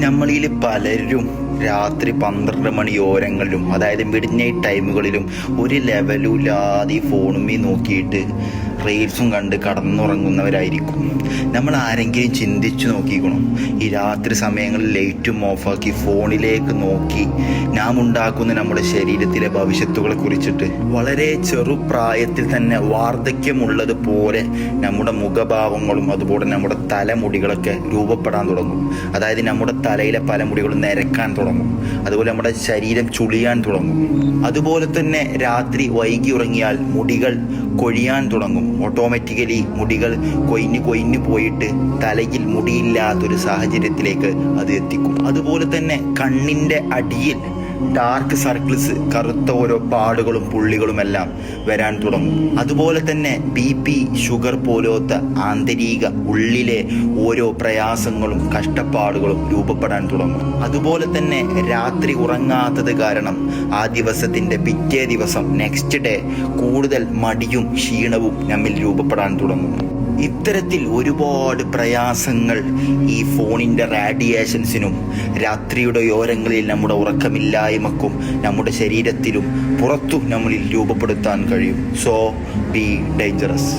നമ്മളിൽ പലരും രാത്രി 12 മണിയോരങ്ങളിലും, അതായത് മിഡ് നൈറ്റ് ടൈമുകളിലും ഒരു ലെവലും ഇല്ലാതെ ഈ ഫോണുമേ നോക്കിയിട്ട് റീൽസും കണ്ട് കടന്നുറങ്ങുന്നവരായിരിക്കും. നമ്മൾ ആരെങ്കിലും ചിന്തിച്ചു നോക്കിക്കണം, ഈ രാത്രി സമയങ്ങളിൽ ലൈറ്റും ഓഫാക്കി ഫോണിലേക്ക് നോക്കി നാം ഉണ്ടാക്കുന്ന നമ്മുടെ ശരീരത്തിലെ ഭവിഷ്യത്തുകളെ കുറിച്ചിട്ട് വളരെ ചെറുപ്രായത്തിൽ തന്നെ വാർദ്ധക്യമുള്ളത് പോലെ നമ്മുടെ മുഖഭാവങ്ങളും അതുപോലെ നമ്മുടെ തലമുടികളൊക്കെ രൂപപ്പെടാൻ തുടങ്ങും. അതായത് നമ്മുടെ തലയിലെ പല മുടികളും നിരക്കാൻ തുടങ്ങും, അതുപോലെ നമ്മുടെ ശരീരം ചുളിയാൻ തുടങ്ങും. അതുപോലെ തന്നെ രാത്രി വൈകി ഉറങ്ങിയാൽ മുടികൾ കൊഴിയാൻ തുടങ്ങും. ഓട്ടോമാറ്റിക്കലി മുടികൾ കൊയിഞ്ഞു പോയിട്ട് തലയിൽ മുടിയില്ലാത്തൊരു സാഹചര്യത്തിലേക്ക് അത് എത്തിക്കും. അതുപോലെ തന്നെ കണ്ണിൻ്റെ അടിയിൽ ഡാർക്ക് സർക്കിൾസ്, കറുത്ത ഓരോ പാടുകളും പുള്ളികളുമെല്ലാം വരാൻ തുടങ്ങും. അതുപോലെ തന്നെ BP, ഷുഗർ പോലത്തെ ആന്തരിക ഉള്ളിലെ ഓരോ പ്രയാസങ്ങളും കഷ്ടപ്പാടുകളും രൂപപ്പെടാൻ തുടങ്ങും. അതുപോലെ തന്നെ രാത്രി ഉറങ്ങാത്തത് കാരണം ആ ദിവസത്തിൻ്റെ പിറ്റേ ദിവസം നെക്സ്റ്റ് ഡേ കൂടുതൽ മടിയും ക്ഷീണവും നമ്മിൽ രൂപപ്പെടാൻ തുടങ്ങും. ഇത്തരത്തിൽ ഒരുപാട് പ്രയാസങ്ങൾ ഈ ഫോണിൻ്റെ റേഡിയേഷൻസിനും രാത്രിയുടെ ഓരങ്ങളിൽ നമ്മുടെ ഉറക്കമില്ലായ്മക്കും നമ്മുടെ ശരീരത്തിലും പുറത്തും നമ്മളിൽ രൂപപ്പെടുത്താൻ കഴിയും. So be dangerous.